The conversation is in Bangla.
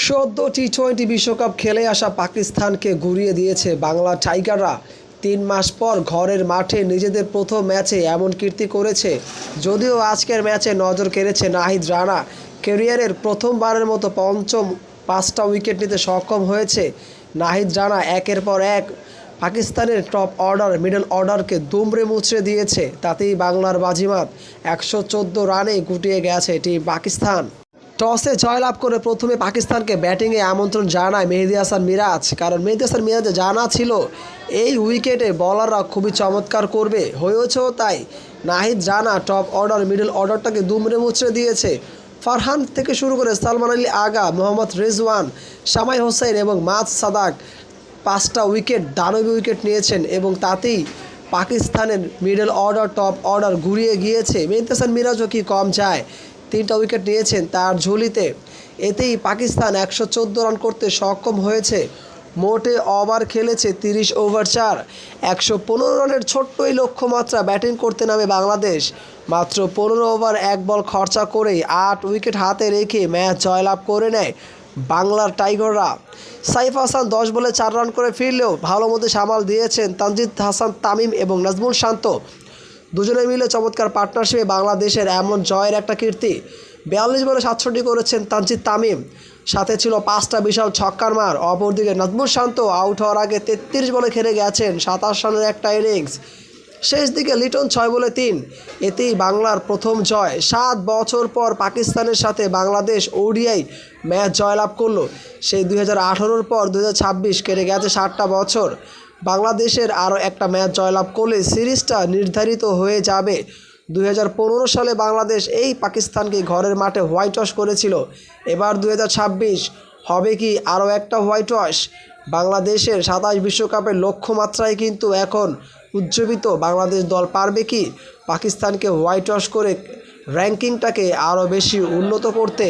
সদ্য টি-20 বিশ্বকাপ খেলে আসা পাকিস্তানকে গুড়িয়ে দিয়েছে বাংলা টাইগাররা। ৩ মাস পর ঘরের মাঠে নিজেদের প্রথম ম্যাচে এমন কীর্তি করেছে। যদিও আজকের ম্যাচে নজর কেড়েছে নাহিদ রানা। ক্যারিয়ারের প্রথমবারের মতো পঞ্চম 5টা উইকেট নিতে সক্ষম হয়েছে নাহিদ রানা। একের পর এক পাকিস্তানের টপ অর্ডার মিডল অর্ডারকে দুমড়ে মুচড়ে দিয়েছে। তাতেই বাংলার বাজিমাত 114 রানে গুটিয়ে গেছে টিম পাকিস্তান। টসে জয়লাভ করে প্রথমে পাকিস্তানকে ব্যাটিংয়ে আমন্ত্রণ জানায় মেহেদী হাসান মিরাজ। কারণ মেহেদী হাসান মিরাজের জানা ছিল এই উইকেটে বলাররা খুবই চমৎকার করবে, হয়েছেও তাই। Nahid Rana top order middle অর্ডারটাকে দুমড়ে মুচড়ে দিয়েছে। ফারহান থেকে শুরু করে সালমান আলী আগা, মোহাম্মদ রেজওয়ান, শামাই হোসেন এবং মাজ সাদাক 5টা উইকেট দানবী উইকেট নিয়েছেন এবং তাতেই পাকিস্তানের মিডল অর্ডার টপ অর্ডার ঘুরিয়ে গিয়েছে। মেহেদী হাসান মিরাজও কি কম যায়, 3টা উইকেট নিয়েছেন তার ঝুলিতে। এতেই পাকিস্তান 114 রান করতে সক্ষম হয়েছে। মোটে ওভার খেলেছে 30 ওভার 4, 115 রানের ছোট্ট এই লক্ষ্যমাত্রা ব্যাটিং করতে নামে বাংলাদেশ। মাত্র 15 ওভার 1 বল খরচা করেই 8 উইকেট হাতে রেখে ম্যাচ জয়লাভ করে নেয় বাংলার টাইগাররা। সাইফ হাসান 10 বলে 4 রান করে ফিরলেও ভালো মতো সামাল দিয়েছেন তানজিদ হাসান তামিম এবং নাজমুল শান্ত। দুজনে মিলে চমৎকার পার্টনারশিপে বাংলাদেশের এমন জয়ের একটা কীর্তি। 42 বলে 67 করেছেন তানজিদ তামিম, সাথে ছিল 5টা বিশাল ছক্কার মার। অপরদিকে নাজমুল শান্ত আউট হওয়ার আগে 33 বলে খেলে গেছেন 27 রানের একটা ইনিংস। শেষ দিকে লিটন 6 বলে 3। এতেই বাংলার প্রথম জয়। 7 বছর পর পাকিস্তানের সাথে বাংলাদেশ ওডিআই ম্যাচ জয়লাভ করলো। সেই 2018-র পর 2026 কেটে গেছে 7টা বছর। বাংলাদেশের আরও একটা ম্যাচ জয়লাভ করলে সিরিজটা নির্ধারিত হয়ে যাবে। 2015 সালে বাংলাদেশ এই পাকিস্তানকে ঘরের মাঠে হোয়াইট ওয়াশ করেছিল। এবার 2026 হবে কি আরও একটা হোয়াইট ওয়াশ? বাংলাদেশের 27 বিশ্বকাপের লক্ষ্যমাত্রায় কিন্তু এখন উজ্জীবিত। বাংলাদেশ দল পারবে কি পাকিস্তানকে হোয়াইট ওয়াশ করে র্যাঙ্কিংটাকে আরও বেশি উন্নত করতে?